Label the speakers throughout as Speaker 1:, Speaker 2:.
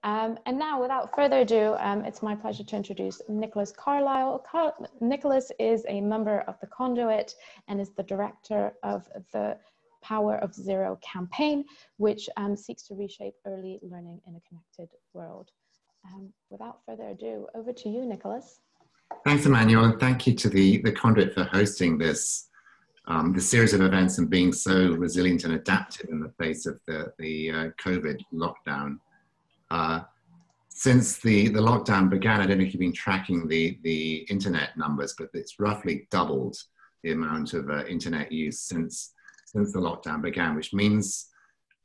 Speaker 1: And now, without further ado, it's my pleasure to introduce Nicholas Carlisle. Nicholas is a member of the Conduit and is the director of the Power of Zero campaign, which seeks to reshape early learning in a connected world. Without further ado, over to you, Nicholas.
Speaker 2: Thanks, Emmanuel, and thank you to the Conduit for hosting this series of events and being so resilient and adaptive in the face of the COVID lockdown. Since the lockdown began, I don't know if you've been tracking the internet numbers, but it's roughly doubled the amount of internet use since the lockdown began, which means,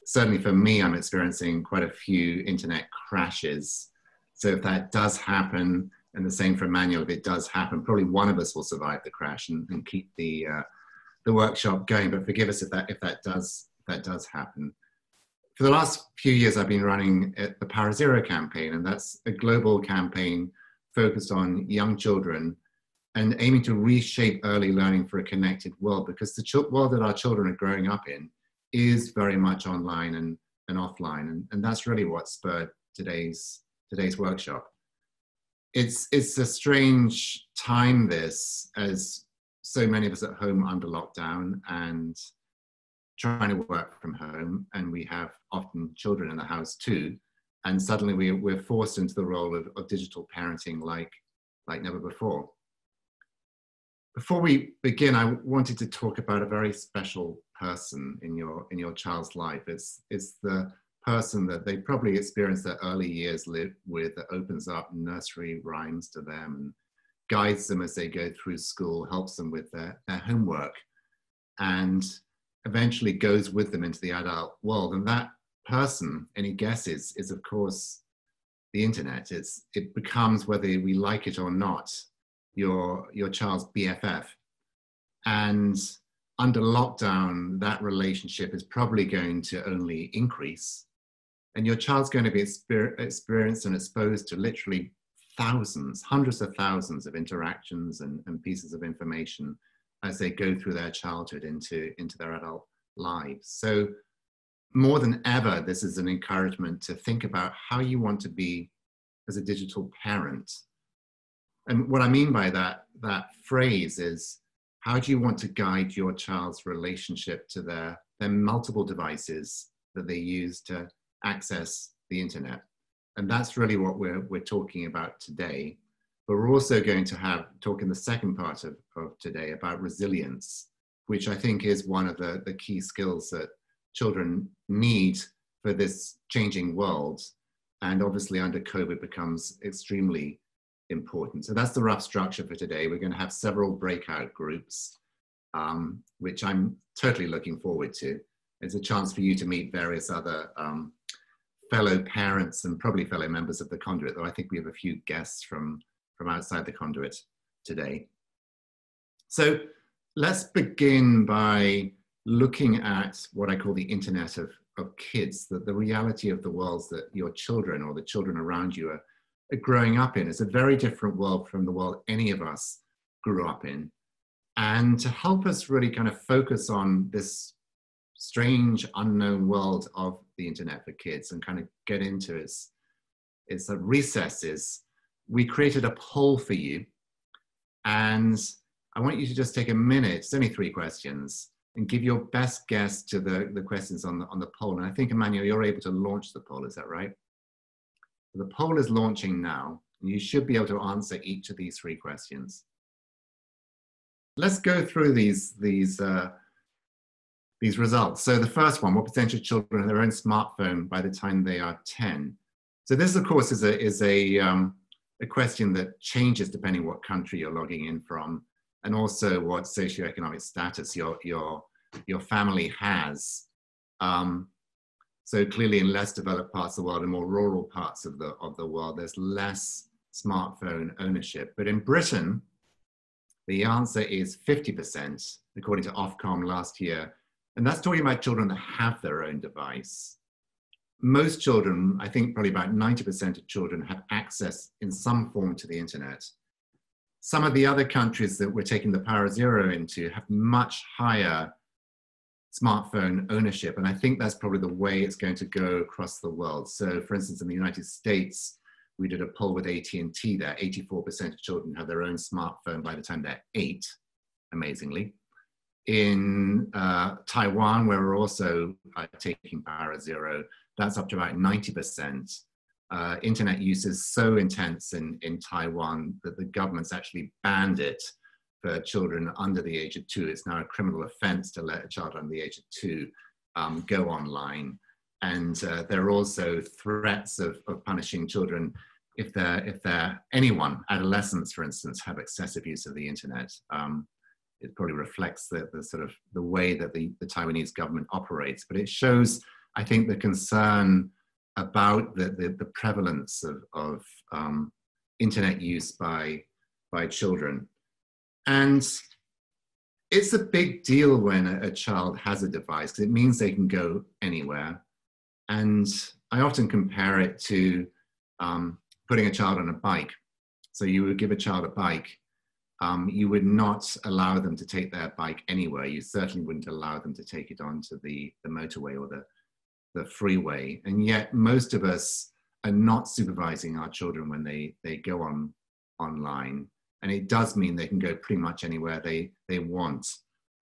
Speaker 2: certainly for me, I'm experiencing quite a few internet crashes. So if that does happen, and the same for Emmanuel, if it does happen, probably one of us will survive the crash and keep the workshop going. But forgive us if that does happen. For the last few years, I've been running the Power Zero campaign, and that's a global campaign focused on young children and aiming to reshape early learning for a connected world, because the world that our children are growing up in is very much online and offline. And that's really what spurred today's workshop. It's a strange time, this, as so many of us at home under lockdown and trying to work from home, and we have often children in the house too, and suddenly we're forced into the role of digital parenting like never before. Before we begin, I wanted to talk about a very special person in your child's life. It's the person that they probably experienced their early years live with, that opens up nursery rhymes to them and guides them as they go through school, helps them with their homework, and eventually goes with them into the adult world. And that person, any guesses, is of course the internet. It becomes, whether we like it or not, your child's BFF. And under lockdown, that relationship is probably going to only increase. And your child's going to be experienced and exposed to literally thousands, hundreds of thousands of interactions and pieces of information as they go through their childhood into their adult lives. So more than ever, this is an encouragement to think about how you want to be as a digital parent. And what I mean by that phrase is, how do you want to guide your child's relationship to their multiple devices that they use to access the internet? And that's really what we're talking about today. But we're also going to talk in the second part of today about resilience, which I think is one of the key skills that children need for this changing world. And obviously under COVID becomes extremely important. So that's the rough structure for today. We're going to have several breakout groups, which I'm totally looking forward to. It's a chance for you to meet various other fellow parents and probably fellow members of the Conduit, though I think we have a few guests from outside the Conduit today. So let's begin by looking at what I call the internet of kids, the reality of the worlds that your children or the children around you are growing up in. Is a very different world from the world any of us grew up in. And to help us really kind of focus on this strange unknown world of the internet for kids and kind of get into its recesses, we created a poll for you. And I want you to just take a minute, it's only 3 questions, and give your best guess to the questions on the poll. And I think, Emmanuel, you're able to launch the poll, is that right? The poll is launching now, and you should be able to answer each of these 3 questions. Let's go through these results. So the first one: what percentage of children have their own smartphone by the time they are 10? So this, of course, is a question that changes depending what country you're logging in from, and also what socioeconomic status your family has. So clearly, in less developed parts of the world and more rural parts of the world, there's less smartphone ownership. But in Britain, the answer is 50%, according to Ofcom last year. And that's talking about children that have their own device. Most children, I think probably about 90% of children, have access in some form to the internet. Some of the other countries that we're taking the Power Zero into have much higher smartphone ownership. And I think that's probably the way it's going to go across the world. So for instance, in the United States, we did a poll with AT&T there. 84% of children have their own smartphone by the time they're 8, amazingly. In Taiwan, where we're also taking Para Zero, that's up to about 90%. Internet use is so intense in Taiwan that the government's actually banned it for children under the age of 2. It's now a criminal offense to let a child under the age of 2 go online. And there are also threats of punishing children if anyone, adolescents, for instance, have excessive use of the internet. It probably reflects the sort of the way that the Taiwanese government operates, but it shows, I think, the concern about the prevalence of internet use by children. And it's a big deal when a child has a device, because it means they can go anywhere. And I often compare it to putting a child on a bike. So you would give a child a bike, you would not allow them to take their bike anywhere. You certainly wouldn't allow them to take it onto the motorway or the freeway. And yet most of us are not supervising our children when they go online. And it does mean they can go pretty much anywhere they want,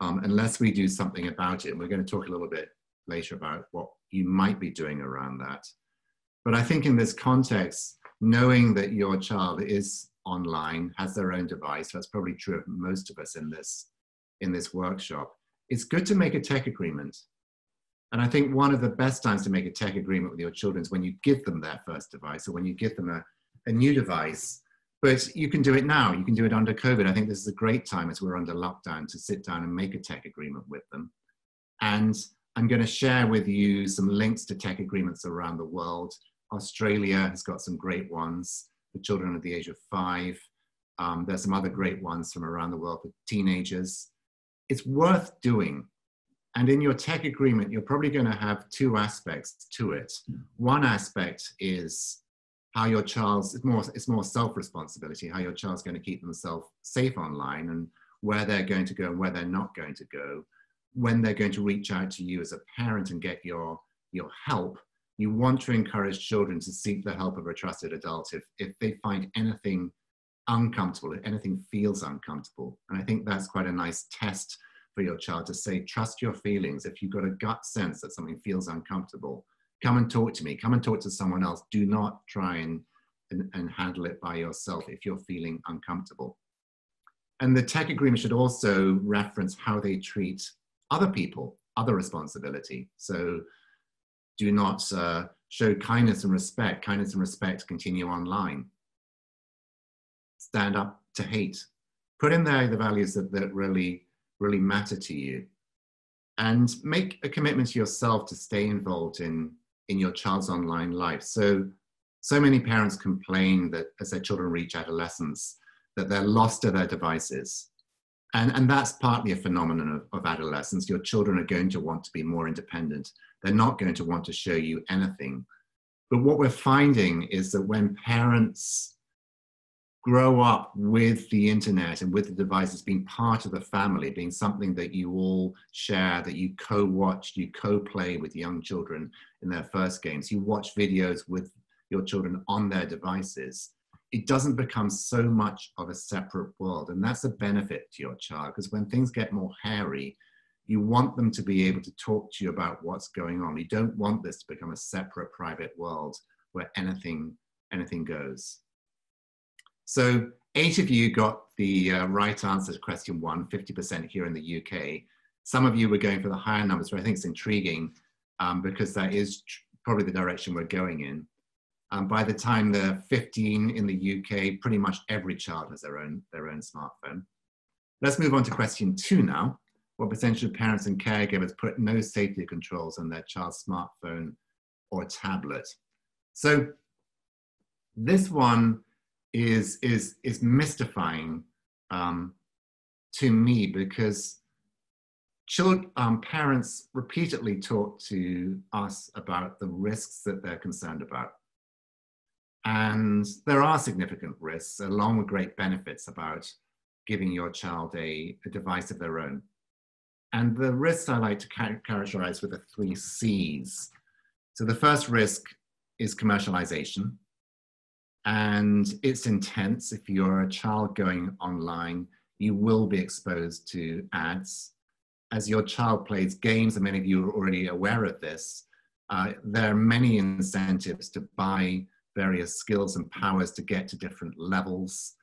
Speaker 2: unless we do something about it. And we're going to talk a little bit later about what you might be doing around that. But I think in this context, knowing that your child is online, has their own device, that's probably true of most of us in this workshop, it's good to make a tech agreement. And I think one of the best times to make a tech agreement with your children is when you give them their first device, or when you give them a new device. But you can do it now. You can do it under COVID. I think this is a great time as we're under lockdown to sit down and make a tech agreement with them. And I'm going to share with you some links to tech agreements around the world. Australia has got some great ones for children at the age of 5. There's some other great ones from around the world for teenagers. It's worth doing. And in your tech agreement, you're probably going to have 2 aspects to it. One aspect is how your child's, it's more self-responsibility, how your child's going to keep themselves safe online, and where they're going to go and where they're not going to go. When they're going to reach out to you as a parent and get your help, you want to encourage children to seek the help of a trusted adult if they find anything uncomfortable, if anything feels uncomfortable. And I think that's quite a nice test for your child to say, trust your feelings. If you've got a gut sense that something feels uncomfortable, come and talk to me, come and talk to someone else. Do not try and handle it by yourself if you're feeling uncomfortable. And the tech agreement should also reference how they treat other people, other responsibility. So do not show kindness and respect. Kindness and respect continue online. Stand up to hate. Put in there the values that really matter to you. And make a commitment to yourself to stay involved in your child's online life. So many parents complain that as their children reach adolescence, that they're lost to their devices. And that's partly a phenomenon of adolescence. Your children are going to want to be more independent. They're not going to want to show you anything. But what we're finding is that when parents grow up with the internet and with the devices being part of the family, being something that you all share, that you co-watch, you co-play with young children in their first games, you watch videos with your children on their devices, it doesn't become so much of a separate world. And that's a benefit to your child, because when things get more hairy, you want them to be able to talk to you about what's going on. You don't want this to become a separate private world where anything goes. So 8 of you got the right answer to question 1, 50% here in the UK. Some of you were going for the higher numbers, but I think it's intriguing because that is probably the direction we're going in. By the time they're 15 in the UK, pretty much every child has their own smartphone. Let's move on to question 2 now. What percentage of parents and caregivers put no safety controls on their child's smartphone or tablet? So this one is mystifying to me, because parents repeatedly talk to us about the risks that they're concerned about. And there are significant risks, along with great benefits, about giving your child a device of their own. And the risks I like to characterize with the 3 C's. So the first risk is commercialization. And it's intense. If you're a child going online, you will be exposed to ads. As your child plays games, and many of you are already aware of this, there are many incentives to buy various skills and powers to get to different levels.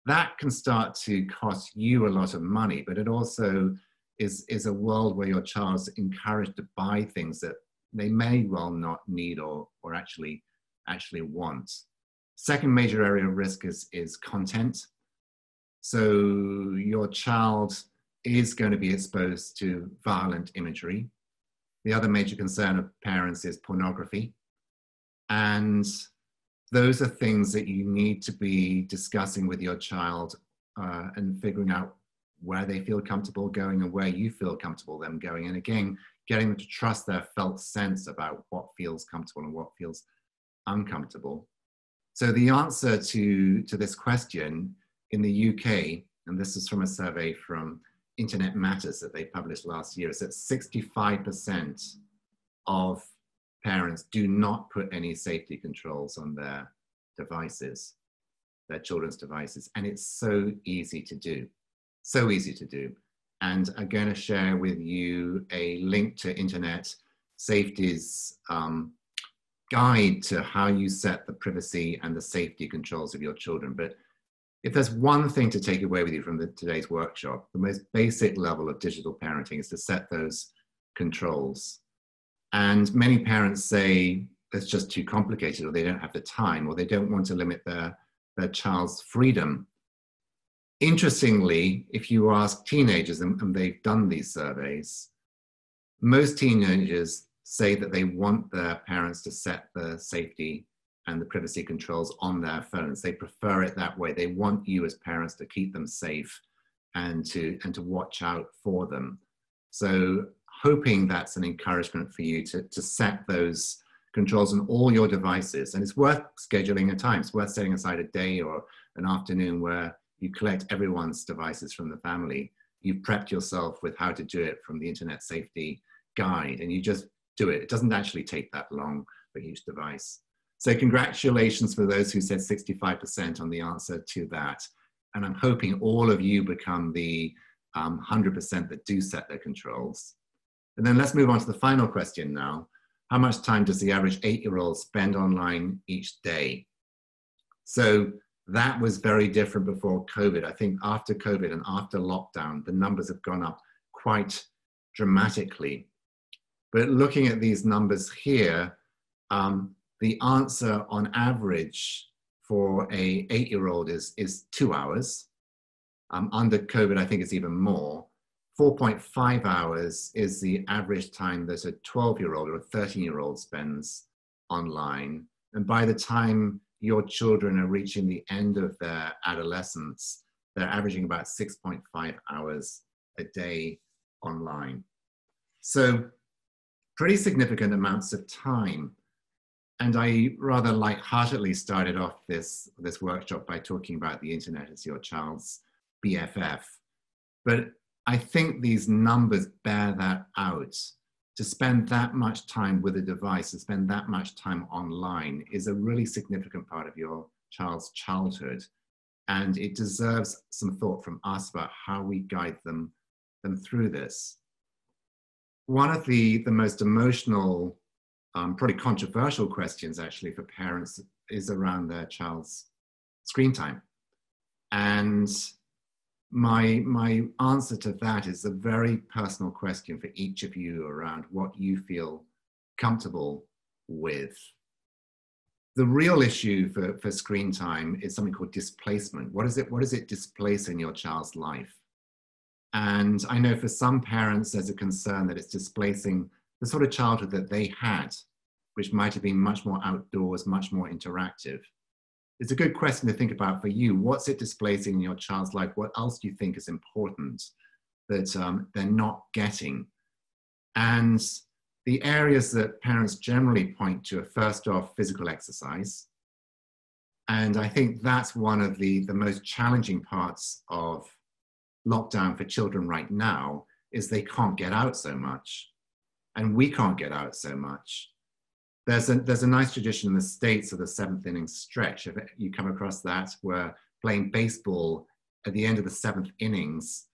Speaker 2: That can start to cost you a lot of money, but it also is a world where your child's encouraged to buy things that they may well not need or actually want. Second major area of risk is content. So your child is going to be exposed to violent imagery. The other major concern of parents is pornography. And those are things that you need to be discussing with your child and figuring out where they feel comfortable going and where you feel comfortable them going. And again, getting them to trust their felt sense about what feels comfortable and what feels uncomfortable. So the answer to this question in the UK, and this is from a survey from Internet Matters that they published last year, is that 65% of parents do not put any safety controls on their devices, their children's devices. And it's so easy to do, so easy to do. And I'm going to share with you a link to Internet Safety's guide to how you set the privacy and the safety controls of your children. But if there's one thing to take away with you from today's workshop, the most basic level of digital parenting is to set those controls. And many parents say it's just too complicated, or they don't have the time, or they don't want to limit their child's freedom. Interestingly, if you ask teenagers, and they've done these surveys, most teenagers say that they want their parents to set the safety and the privacy controls on their phones. They prefer it that way. They want you as parents to keep them safe and to watch out for them. So hoping that's an encouragement for you to set those controls on all your devices. And it's worth scheduling a time. It's worth setting aside a day or an afternoon where you collect everyone's devices from the family. You've prepped yourself with how to do it from the Internet Safety Guide, and you just do it. It doesn't actually take that long for each device. So congratulations for those who said 65% on the answer to that. And I'm hoping all of you become the 100% that do set their controls. And then let's move on to the final question now. How much time does the average 8-year-old spend online each day? So that was very different before COVID. I think after COVID and after lockdown, the numbers have gone up quite dramatically. But looking at these numbers here, the answer on average for a 8-year-old is 2 hours. Under COVID, I think it's even more. 4.5 hours is the average time that a 12-year-old or a 13-year-old spends online. And by the time your children are reaching the end of their adolescence, they're averaging about 6.5 hours a day online. So pretty significant amounts of time. And I rather lightheartedly started off this workshop by talking about the internet as your child's BFF. But I think these numbers bear that out. To spend that much time with a device, to spend that much time online is a really significant part of your child's childhood. And it deserves some thought from us about how we guide them through this. One of the most emotional, probably controversial questions actually for parents is around their child's screen time. And my answer to that is a very personal question for each of you around what you feel comfortable with. The real issue for screen time is something called displacement. What is it displace in your child's life? And I know for some parents, there's a concern that it's displacing the sort of childhood that they had, which might have been much more outdoors, much more interactive. It's a good question to think about for you. What's it displacing in your child's life? What else do you think is important that they're not getting? And the areas that parents generally point to are first off physical exercise. And I think that's one of the most challenging parts of lockdown for children right now, is they can't get out so much. And we can't get out so much. There's a nice tradition in the States of the seventh inning stretch. If you come across that, where playing baseball at the end of the seventh innings,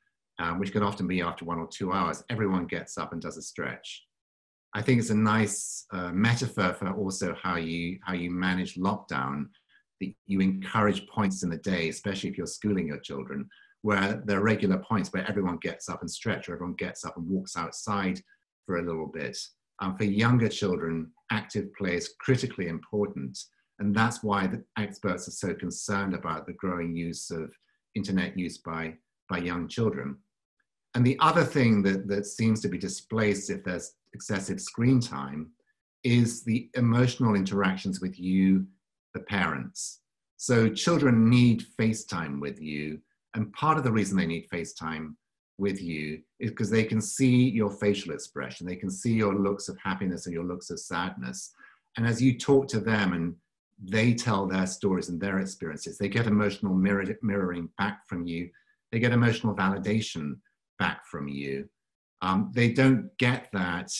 Speaker 2: which can often be after 1 or 2 hours, everyone gets up and does a stretch. I think it's a nice metaphor for also how you manage lockdown. That you encourage points in the day, especially if you're schooling your children, where there are regular points where everyone gets up and stretch, or everyone gets up and walks outside for a little bit. For younger children, active play is critically important. And that's why the experts are so concerned about the growing use of internet use by young children. And the other thing that seems to be displaced if there's excessive screen time is the emotional interactions with you, the parents. So children need FaceTime with you. And part of the reason they need FaceTime with you is because they can see your facial expression. They can see your looks of happiness and your looks of sadness. And as you talk to them and they tell their stories and their experiences, they get emotional mirroring back from you. They get emotional validation back from you. They don't get that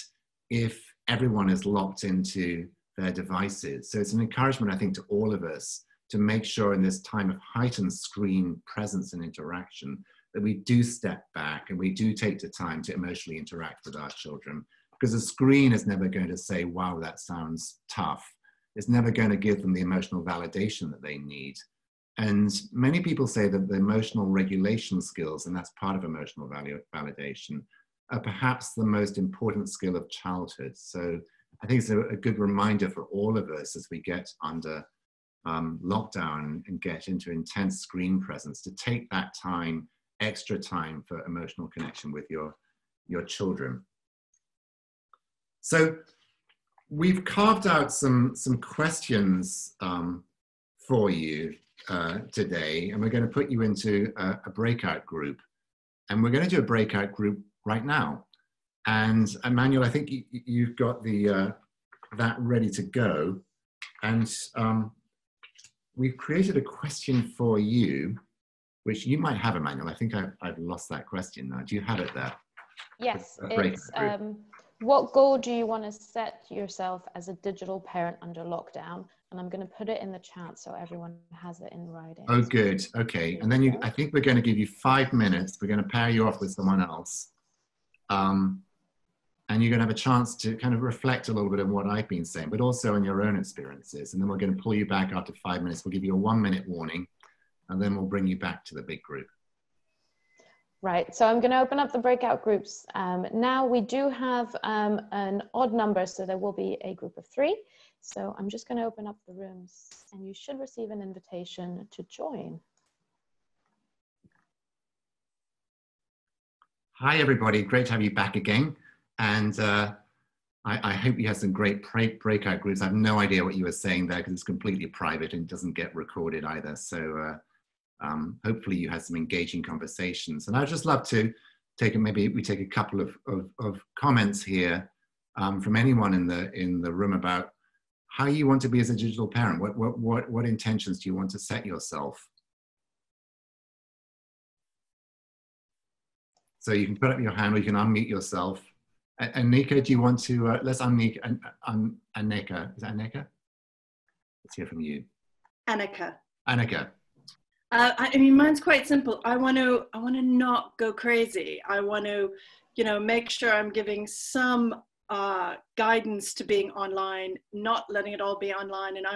Speaker 2: if everyone is locked into their devices. So it's an encouragement, I think, to all of us to make sure in this time of heightened screen presence and interaction that we do step back and we do take the time to emotionally interact with our children. Because the screen is never going to say, wow, that sounds tough. It's never going to give them the emotional validation that they need. And many people say that the emotional regulation skills, and that's part of emotional validation, are perhaps the most important skill of childhood. So I think it's a good reminder for all of us as we get under lockdown and get into intense screen presence to take that time, extra time for emotional connection with your children. So we've carved out some questions for you today, and we're going to put you into a breakout group. And we're going to do a breakout group right now. And Emmanuel, I think you've got that ready to go. And we've created a question for you, which you might have, Emmanuel. I think I've lost that question now. Do you have it there?
Speaker 1: Yes, it's what goal do you want to set yourself as a digital parent under lockdown? And I'm going to put it in the chat so everyone has it in writing.
Speaker 2: Oh, good. Okay. And then I think we're going to give you 5 minutes. We're going to pair you off with someone else. And you're going to have a chance to kind of reflect a little bit on what I've been saying, but also on your own experiences. And then we're going to pull you back after 5 minutes. We'll give you a 1 minute warning, and then we'll bring you back to the big group.
Speaker 1: Right, so I'm going to open up the breakout groups. Now we do have an odd number, so there will be a group of 3. So I'm just going to open up the rooms, and you should receive an invitation to join.
Speaker 2: Hi, everybody. Great to have you back again. And I hope you had some great breakout groups. I have no idea what you were saying there because it's completely private and doesn't get recorded either. So hopefully you had some engaging conversations. And I'd just love to maybe we take a couple of comments here from anyone in the room about how you want to be as a digital parent. What intentions do you want to set yourself? So you can put up your hand or you can unmute yourself. Anneke, do you want to, let's unmute Anneke. Is that Anneke? Let's hear from you.
Speaker 3: Anneke.
Speaker 2: Anneke.
Speaker 3: I mean, mine's quite simple. I want to not go crazy. I want to, make sure I'm giving some guidance to being online, not letting it all be online. And I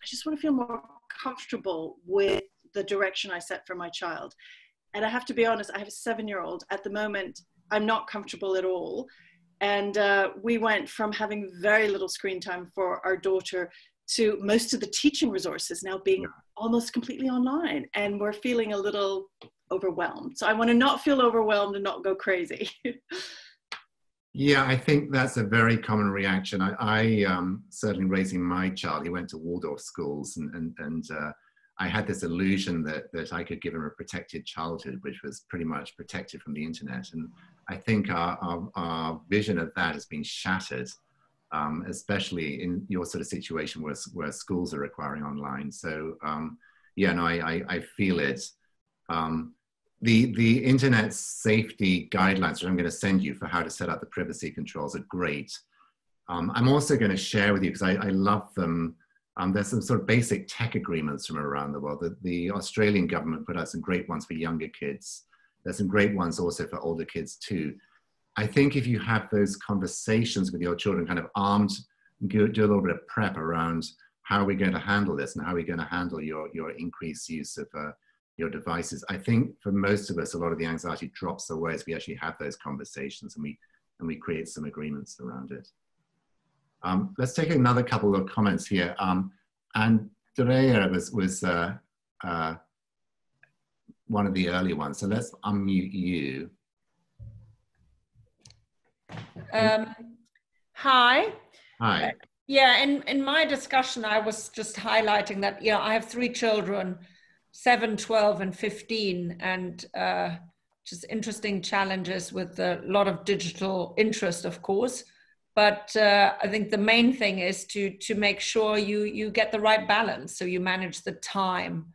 Speaker 3: just want to feel more comfortable with the direction I set for my child. And I have to be honest, I have a 7-year-old. At the moment, I'm not comfortable at all. And we went from having very little screen time for our daughter to most of the teaching resources now being almost completely online. And we're feeling a little overwhelmed. So I want to not feel overwhelmed and not go crazy.
Speaker 2: Yeah, I think that's a very common reaction. I certainly raising my child, he went to Waldorf schools and I had this illusion that I could give him a protected childhood, which was pretty much protected from the internet. And I think our vision of that has been shattered, especially in your sort of situation where schools are requiring online. So yeah, no, I feel it. The internet safety guidelines, which I'm going to send you for how to set up the privacy controls, are great. I'm also going to share with you, because I love them. There's some sort of basic tech agreements from around the world. The Australian government put out some great ones for younger kids. There's some great ones also for older kids too. I think if you have those conversations with your children, kind of armed, do a little bit of prep around how are we going to handle this and how are we going to handle your increased use of your devices. I think for most of us, a lot of the anxiety drops away as we actually have those conversations and we create some agreements around it. Let's take another couple of comments here. Andrea was one of the early ones, so let's unmute you.
Speaker 4: Hi.
Speaker 2: Hi.
Speaker 4: Yeah, in my discussion, I was just highlighting that, you know, I have 3 children, 7, 12, and 15, and just interesting challenges with a lot of digital interest, of course. But I think the main thing is to make sure you get the right balance, so you manage the time.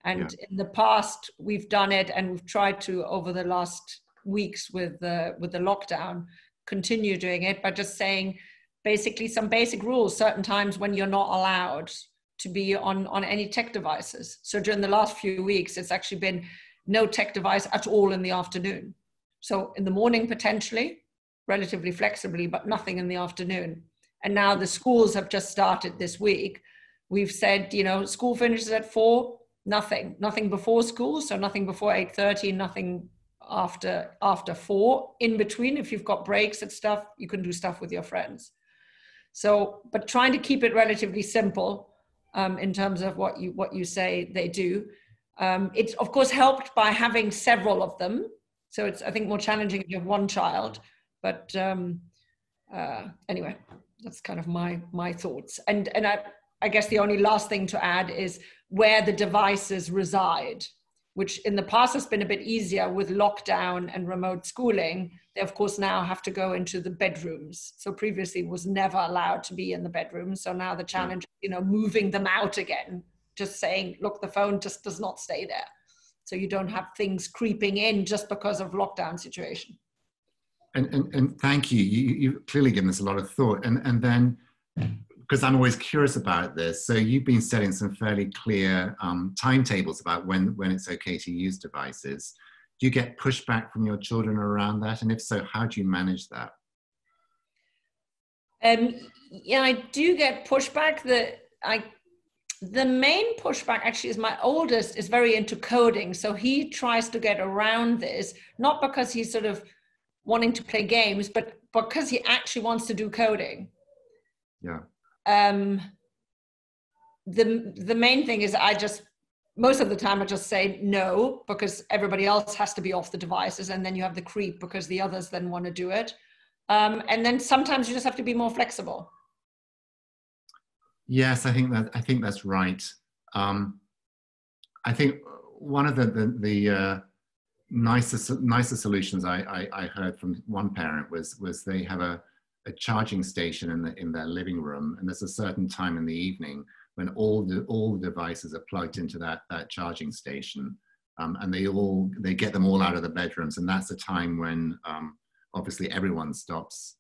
Speaker 4: And in the past, we've done it, and we've tried to, over the last weeks with the lockdown, continue doing it by just saying basically some basic rules, certain times when you're not allowed to be on any tech devices. So during the last few weeks, it's actually been no tech device at all in the afternoon. So in the morning, potentially, relatively flexibly, but nothing in the afternoon. And now the schools have just started this week. We've said, you know, school finishes at 4, nothing before school. So nothing before 8:30, nothing after 4. In between, if you've got breaks and stuff, you can do stuff with your friends. So, but trying to keep it relatively simple in terms of what you say they do. It's of course helped by having several of them. So it's, I think, more challenging if you have one child. But anyway, that's kind of my thoughts. And I guess the only last thing to add is where the devices reside, which in the past has been a bit easier with lockdown and remote schooling. They of course now have to go into the bedrooms. So previously was never allowed to be in the bedroom. So now the challenge, you know, moving them out again, just saying, look, the phone just does not stay there. So you don't have things creeping in just because of lockdown situation.
Speaker 2: And thank you. You've clearly given this a lot of thought. And then, because I'm always curious about this, so you've been setting some fairly clear timetables about when it's okay to use devices. Do you get pushback from your children around that? And if so, how do you manage that?
Speaker 4: Yeah, I do get pushback. The main pushback actually is my oldest is very into coding. So he tries to get around this, not because he's sort of wanting to play games, but because he actually wants to do coding.
Speaker 2: Yeah.
Speaker 4: The main thing is most of the time I just say no, because everybody else has to be off the devices, and then you have the creep because the others then want to do it. And then sometimes you just have to be more flexible.
Speaker 2: Yes, I think that's right. I think one of the nicer solutions I heard from one parent was they have a charging station in their living room, and there's a certain time in the evening when all the devices are plugged into that charging station, and they get them all out of the bedrooms, and that's the time when obviously everyone stops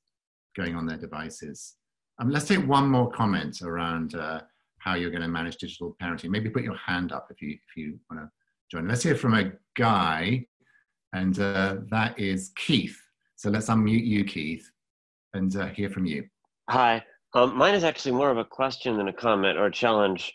Speaker 2: going on their devices. Let's take one more comment around how you're going to manage digital parenting. Maybe put your hand up if you want to join. Let's hear from a guy, and that is Keith. So let's unmute you, Keith, and hear from you.
Speaker 5: Hi. Mine is actually more of a question than a comment or a challenge,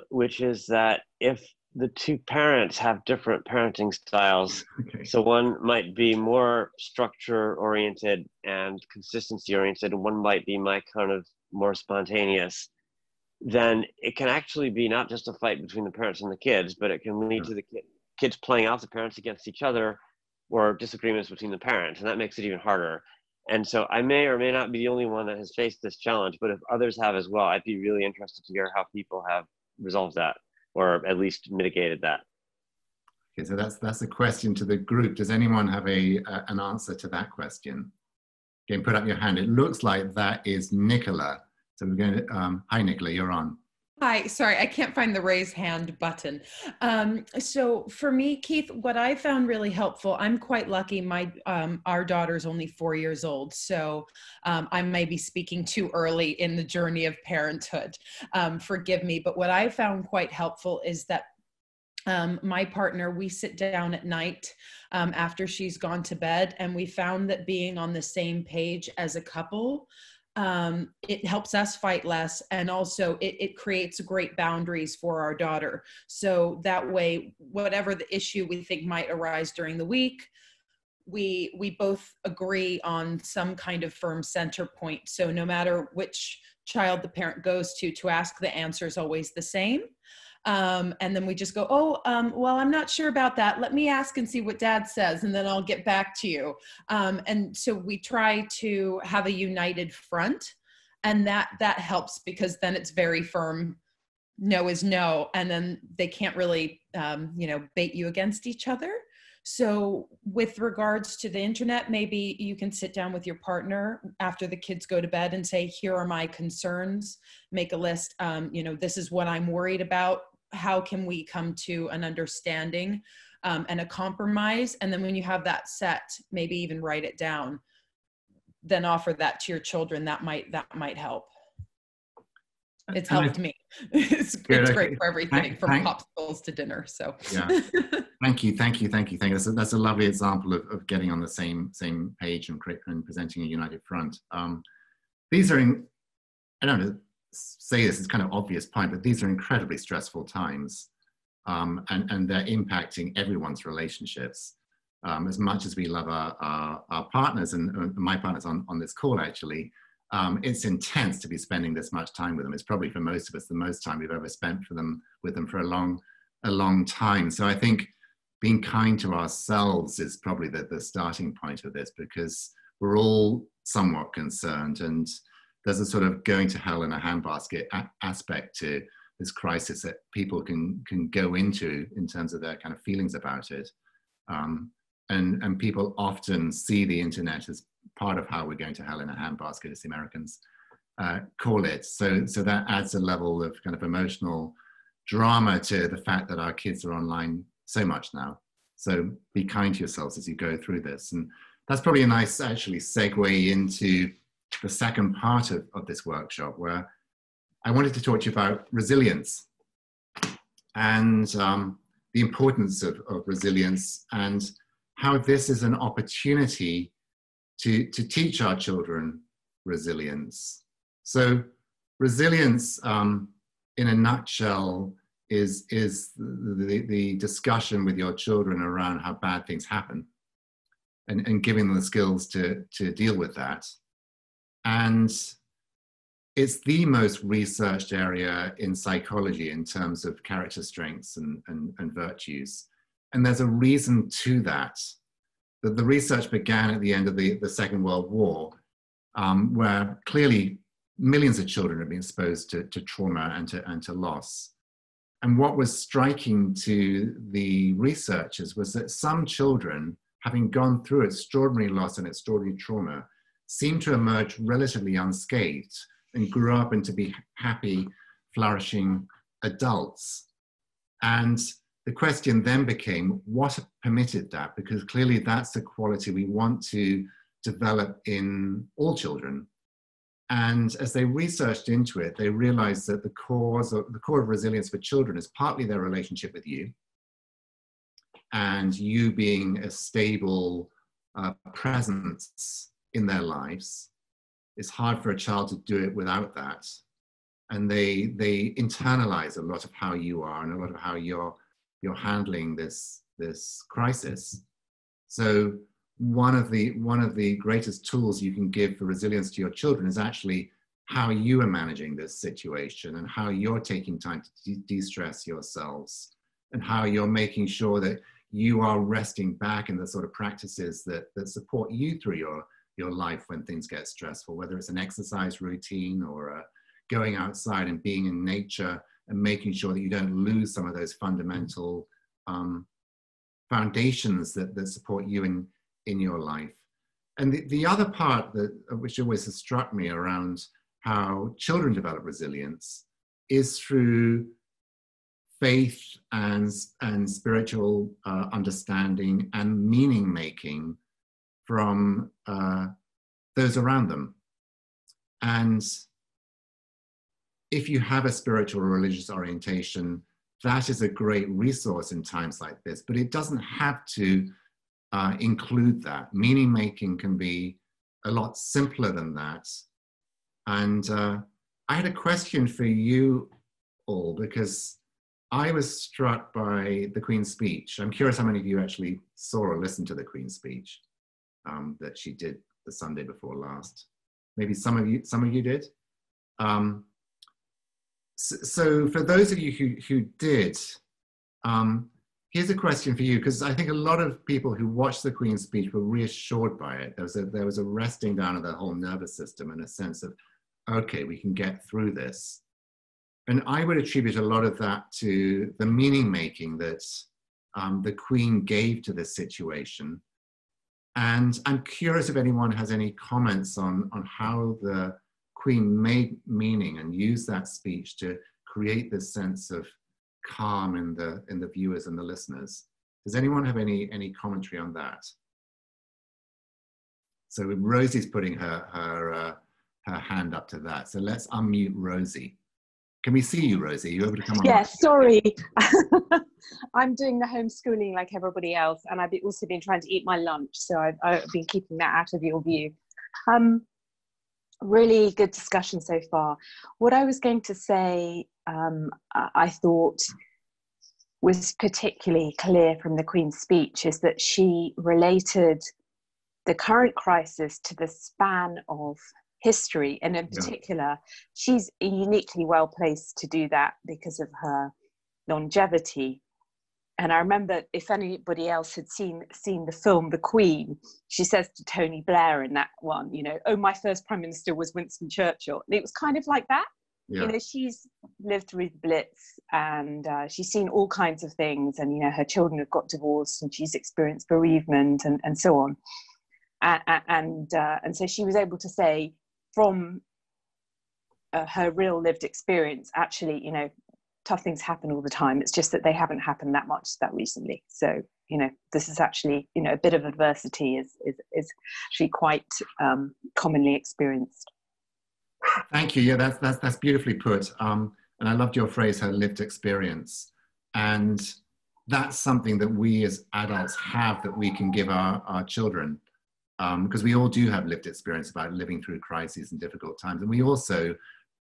Speaker 5: which is that if the 2 parents have different parenting styles,
Speaker 2: Okay.
Speaker 5: so one might be more structure oriented and consistency oriented, and one might be my kind of more spontaneous, then it can actually be not just a fight between the parents and the kids, but it can lead to the kids playing out the parents against each other, or disagreements between the parents, and that makes it even harder. And so I may or may not be the only one that has faced this challenge, but if others have as well, I'd be really interested to hear how people have resolved that, or at least mitigated that.
Speaker 2: Okay, so that's a question to the group. Does anyone have an answer to that question? Again, put up your hand. It looks like that is Nicola. So we're going to, hi Nicola, you're on.
Speaker 6: Hi, sorry, I can't find the raise hand button. So for me, Keith, what I found really helpful, I'm quite lucky. Our daughter's only 4 years old, so I may be speaking too early in the journey of parenthood. Forgive me, but what I found quite helpful is that my partner, we sit down at night after she's gone to bed, and we found that being on the same page as a couple, it helps us fight less, and also it creates great boundaries for our daughter. So that way, whatever the issue we think might arise during the week, we both agree on some kind of firm center point. So no matter which child the parent goes to ask, the answer is always the same. And then we just go, well, I'm not sure about that. Let me ask and see what dad says, and then I'll get back to you. And so we try to have a united front, and that helps, because then it's very firm. No is no. And then they can't really, bait you against each other. So with regards to the internet, maybe you can sit down with your partner after the kids go to bed and say, here are my concerns, make a list. This is what I'm worried about. How can we come to an understanding and a compromise? And then when you have that set, maybe even write it down, then offer that to your children. That might help. It's helped me. It's great for everything, from popsicles to dinner. So
Speaker 2: yeah. Thank you. That's a lovely example of getting on the same page and presenting a united front. These are, I don't know, say this is kind of obvious point, but these are incredibly stressful times, and they're impacting everyone's relationships. As much as we love our partners, and my partners on this call, actually, it's intense to be spending this much time with them. It's probably, for most of us, the most time we've ever spent with them for a long time. So I think being kind to ourselves is probably the starting point of this, because we're all somewhat concerned, and there's a sort of going to hell in a handbasket aspect to this crisis that people can go into in terms of their kind of feelings about it. And people often see the internet as part of how we're going to hell in a handbasket, as the Americans call it. So that adds a level of kind of emotional drama to the fact that our kids are online so much now. So be kind to yourselves as you go through this. And that's probably a nice, actually, segue into the second part of this workshop, where I wanted to talk to you about resilience and the importance of resilience, and how this is an opportunity to teach our children resilience. So resilience, in a nutshell, is the discussion with your children around how bad things happen, and giving them the skills to deal with that. And it's the most researched area in psychology in terms of character strengths and virtues. And there's a reason to that. The research began at the end of the Second World War, where clearly millions of children have been exposed to trauma and to loss. And what was striking to the researchers was that some children, having gone through extraordinary loss and extraordinary trauma, seemed to emerge relatively unscathed and grew up into be happy, flourishing adults. And the question then became, what permitted that? Because clearly that's the quality we want to develop in all children. And as they researched into it, they realized that the core of resilience for children is partly their relationship with you, and you being a stable presence in their lives. It's hard for a child to do it without that. And they internalize a lot of how you are and a lot of how you're handling this crisis. So one of the greatest tools you can give for resilience to your children is actually how you are managing this situation, and how you're taking time to de-stress yourselves, and how you're making sure that you are resting back in the sort of practices that support you through your life when things get stressful, whether it's an exercise routine or going outside and being in nature, and making sure that you don't lose some of those fundamental foundations that support you in your life. And the other part which always has struck me around how children develop resilience is through faith and spiritual understanding and meaning making from those around them. And if you have a spiritual or religious orientation, that is a great resource in times like this, but it doesn't have to include that. Meaning making can be a lot simpler than that. And I had a question for you all, because I was struck by the Queen's speech. I'm curious how many of you actually saw or listened to the Queen's speech that she did the Sunday before last. Maybe some of you did. So for those of you who did, here's a question for you, because I think a lot of people who watched the Queen's speech were reassured by it. There was a resting down of the whole nervous system and a sense of, okay, we can get through this. And I would attribute a lot of that to the meaning making that the Queen gave to this situation. And I'm curious if anyone has any comments on how the Queen made meaning and used that speech to create this sense of calm in the viewers and the listeners. Does anyone have any commentary on that? So Rosie's putting her hand up to that. So let's unmute Rosie. Can we see you, Rosie? Are you able to come on?
Speaker 7: Yeah, sorry. I'm doing the homeschooling like everybody else, and I've also been trying to eat my lunch, so I've been keeping that out of your view. Really good discussion so far. What I was going to say, I thought was particularly clear from the Queen's speech is that she related the current crisis to the span of history, and in particular, she's uniquely well placed to do that because of her longevity. And I remember, if anybody else had seen the film The Queen, she says to Tony Blair in that one, you know, oh, my first prime minister was Winston Churchill. And it was kind of like that. Yeah. You know, she's lived through the Blitz, and she's seen all kinds of things, and, you know, her children have got divorced, and she's experienced bereavement and so on. And so she was able to say from her real lived experience, actually, you know, tough things happen all the time. It's just that they haven't happened that recently. So, you know, this is actually, you know, a bit of adversity is actually quite commonly experienced.
Speaker 2: Thank you. Yeah, that's beautifully put. And I loved your phrase, her lived experience. And that's something that we as adults have that we can give our children. Because we all do have lived experience about living through crises and difficult times. And we also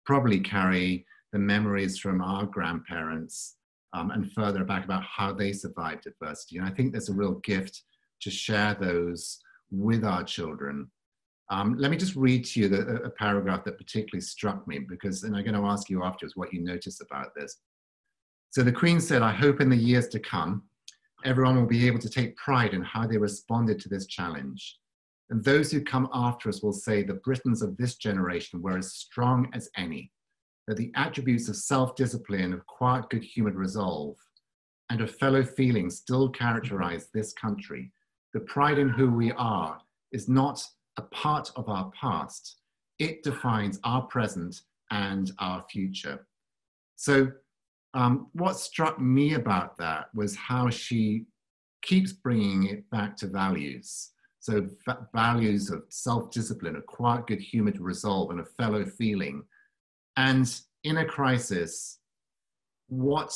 Speaker 2: probably carry the memories from our grandparents and further back about how they survived adversity. And I think there's a real gift to share those with our children. Let me just read to you a paragraph that particularly struck me, because then I'm going to ask you afterwards what you notice about this. So the Queen said, I hope in the years to come, everyone will be able to take pride in how they responded to this challenge. And those who come after us will say the Britons of this generation were as strong as any, that the attributes of self-discipline, of quiet, good-humored resolve, and of fellow feeling still characterize this country. The pride in who we are is not a part of our past. It defines our present and our future. So what struck me about that was how she keeps bringing it back to values. So values of self-discipline, a quiet, good-humored resolve, and a fellow feeling. And in a crisis, what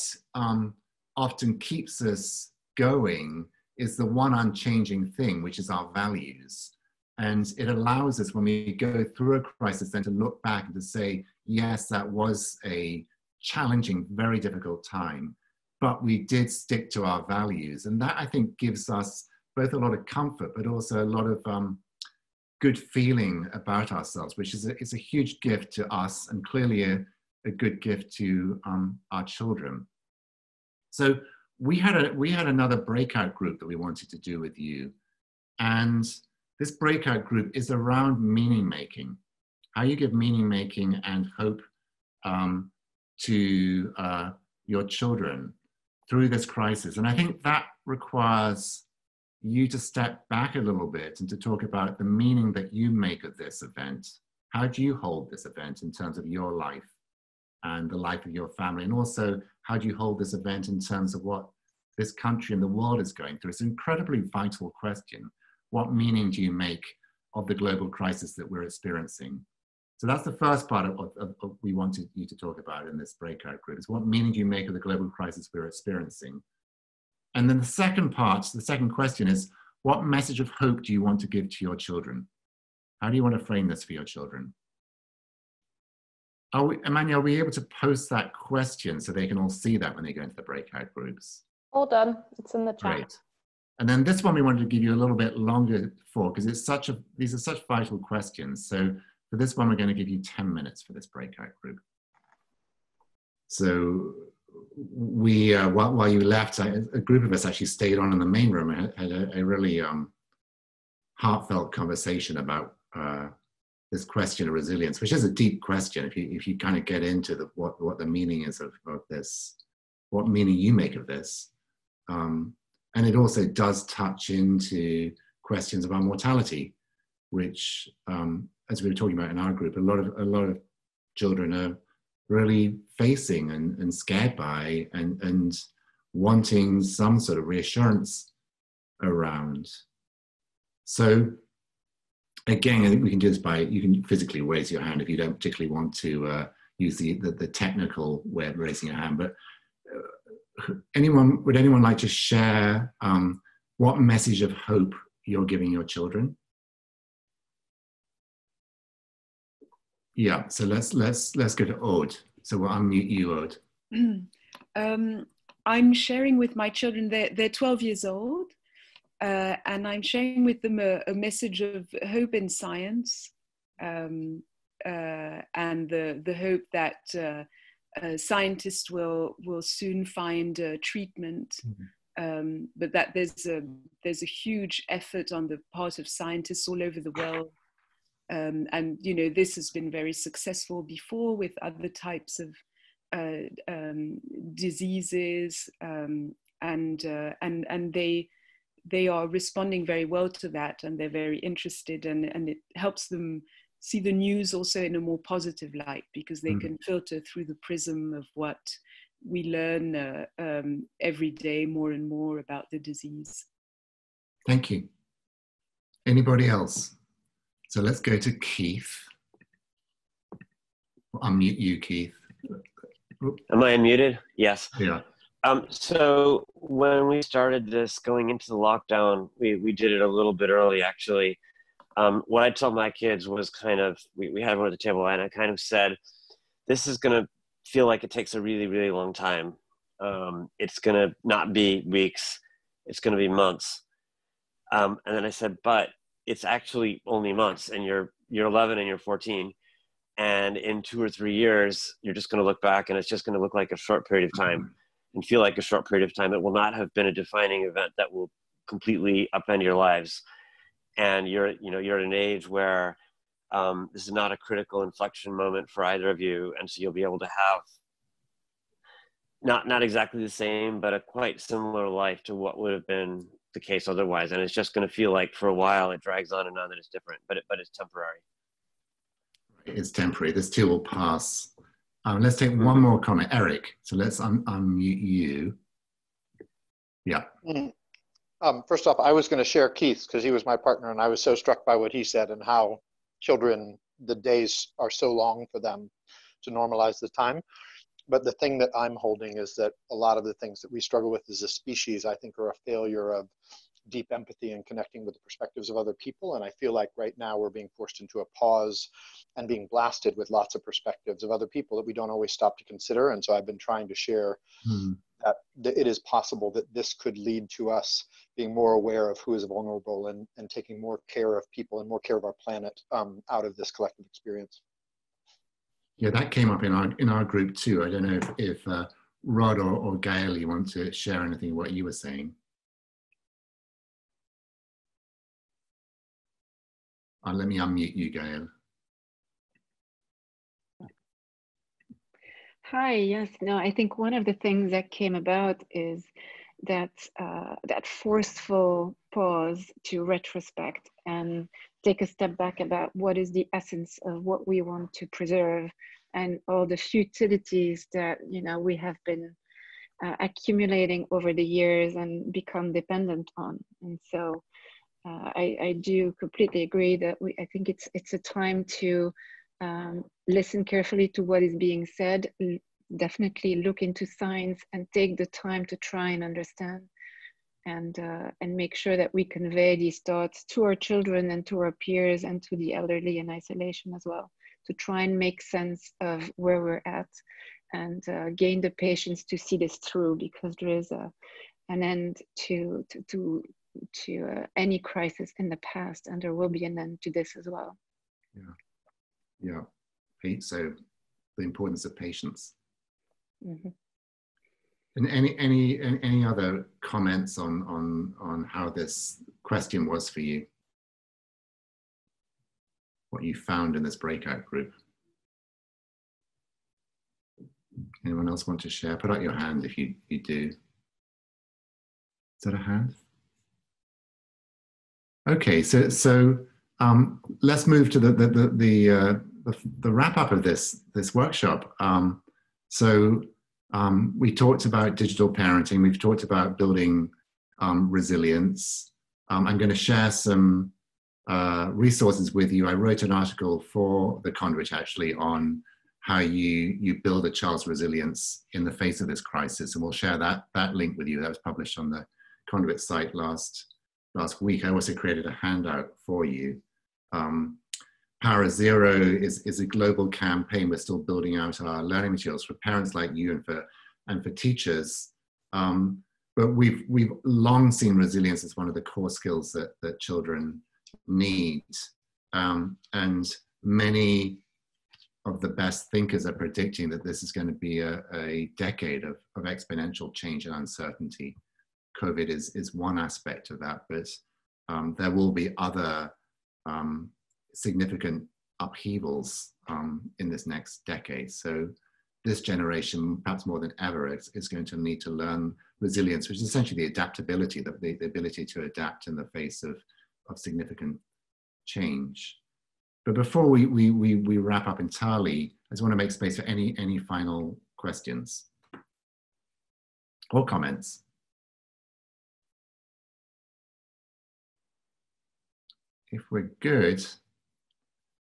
Speaker 2: often keeps us going is the one unchanging thing, which is our values. And it allows us, when we go through a crisis, then to look back and to say, yes, that was a challenging, very difficult time, but we did stick to our values. And that, I think, gives us both a lot of comfort, but also a lot of good feeling about ourselves, which is a huge gift to us, and clearly a good gift to our children. So we had another breakout group that we wanted to do with you, and this breakout group is around meaning making, how you give meaning making and hope to your children through this crisis. And I think that requires you to step back a little bit and to talk about the meaning that you make of this event. How do you hold this event in terms of your life? and the life of your family? And also, how do you hold this event in terms of what this country and the world is going through? It's an incredibly vital question. What meaning do you make of the global crisis that we're experiencing? So that's the first part of we wanted you to talk about in this breakout group, is what meaning do you make of the global crisis we're experiencing? And then the second part, the second question is, what message of hope do you want to give to your children? How do you want to frame this for your children? Emmanuel, are we able to post that question so they can all see that when they go into the breakout groups?
Speaker 1: All done, it's in the chat.
Speaker 2: Great. And then this one we wanted to give you a little bit longer for, because these are such vital questions. So for this one, we're going to give you 10 minutes for this breakout group. So we, while you left, a group of us actually stayed on in the main room and had a really heartfelt conversation about this question of resilience, which is a deep question. If you kind of get into what the meaning is of this, what meaning you make of this. And it also does touch into questions about mortality, which, as we were talking about in our group, a lot of children are really facing and scared by and wanting some sort of reassurance around. So again, I think we can do this by, you can physically raise your hand if you don't particularly want to use the technical way of raising your hand, but would anyone like to share what message of hope you're giving your children? Yeah, so let's go to Aude. So we'll unmute you, Aude.
Speaker 8: I'm sharing with my children, they're 12 years old, and I'm sharing with them a message of hope in science, and the hope that scientists will soon find a treatment, but that there's a huge effort on the part of scientists all over the world. And you know, this has been very successful before with other types of diseases, and they are responding very well to that, and they're very interested, and it helps them see the news also in a more positive light, because they can filter through the prism of what we learn every day more and more about the disease.
Speaker 2: Thank you. Anybody else? So let's go to Keith. I'll unmute you, Keith.
Speaker 5: Am I unmuted? Yes.
Speaker 2: Yeah.
Speaker 5: So when we started this going into the lockdown, we did it a little bit early, actually. What I told my kids was kind of, we had one at the table, and I kind of said, this is going to feel like it takes a really, really long time. It's going to not be weeks. It's going to be months. And then I said, but it's actually only months, and you're 11 and you're 14. And in 2 or 3 years, you're just going to look back, and it's just going to look like a short period of time and feel like a short period of time. It will not have been a defining event that will completely upend your lives. And you're at an age where this is not a critical inflection moment for either of you. And so you'll be able to have not exactly the same, but a quite similar life to what would have been the case otherwise. And it's just going to feel like for a while it drags on and on, that it's different, but it's temporary.
Speaker 2: It's temporary. This too will pass. Let's take one more comment. Eric, so let's unmute you. Yeah.
Speaker 9: First off, I was going to share Keith's, because he was my partner, and I was so struck by what he said and how children, the days are so long for them to normalize the time. But the thing that I'm holding is that a lot of the things that we struggle with as a species, I think, are a failure of deep empathy and connecting with the perspectives of other people. And I feel like right now we're being forced into a pause and being blasted with lots of perspectives of other people that we don't always stop to consider. And so I've been trying to share that it is possible that this could lead to us being more aware of who is vulnerable and taking more care of people and more care of our planet out of this collective experience.
Speaker 2: Yeah, that came up in our group too. I don't know if Rod or Gaelle, you want to share anything what you were saying. Let me unmute you, Gaelle.
Speaker 10: Hi, yes, no, I think one of the things that came about is that that forceful pause to retrospect and take a step back about what is the essence of what we want to preserve and all the futilities that, you know, we have been accumulating over the years and become dependent on. And so I do completely agree that I think it's a time to listen carefully to what is being said, definitely look into science and take the time to try and understand, and make sure that we convey these thoughts to our children and to our peers and to the elderly in isolation as well, to try and make sense of where we're at, and gain the patience to see this through, because there is an end to any crisis in the past, and there will be an end to this as well.
Speaker 2: Yeah. So the importance of patience.
Speaker 10: Mm-hmm.
Speaker 2: And any other comments on how this question was for you? What you found in this breakout group? Anyone else want to share? Put out your hand if you do. Is that a hand? Okay, so let's move to the wrap up of this workshop. We talked about digital parenting. We've talked about building resilience. I'm going to share some resources with you. I wrote an article for the Conduit actually on how you build a child's resilience in the face of this crisis, and we'll share that link with you. That was published on the Conduit site last week. I also created a handout for you. Power Zero is a global campaign. We're still building out our learning materials for parents like you and for teachers. But we've long seen resilience as one of the core skills that children need. And many of the best thinkers are predicting that this is going to be a decade of exponential change and uncertainty. COVID is one aspect of that, but there will be other significant upheavals in this next decade. So this generation, perhaps more than ever, is going to need to learn resilience, which is essentially the adaptability, the ability to adapt in the face of significant change. But before we wrap up entirely, I just want to make space for any final questions or comments. If we're good,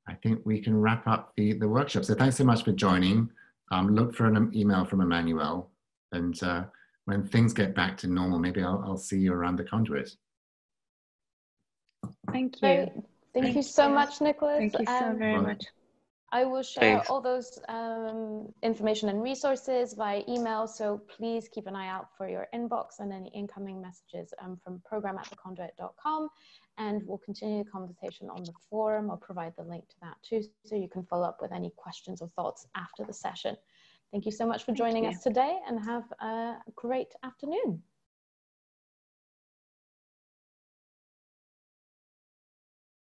Speaker 2: I think we can wrap up the workshop. So thanks so much for joining. Look for an email from Emmanuel, and when things get back to normal, maybe I'll see you around the Conduit.
Speaker 10: Thank you.
Speaker 1: Thank you so much, Nicholas.
Speaker 10: Thank you so very much.
Speaker 1: I will share all those information and resources via email, so please keep an eye out for your inbox and any incoming messages from program@theconduit.com, and we'll continue the conversation on the forum. I'll provide the link to that too, so you can follow up with any questions or thoughts after the session. Thank you so much for joining us today, and have a great afternoon.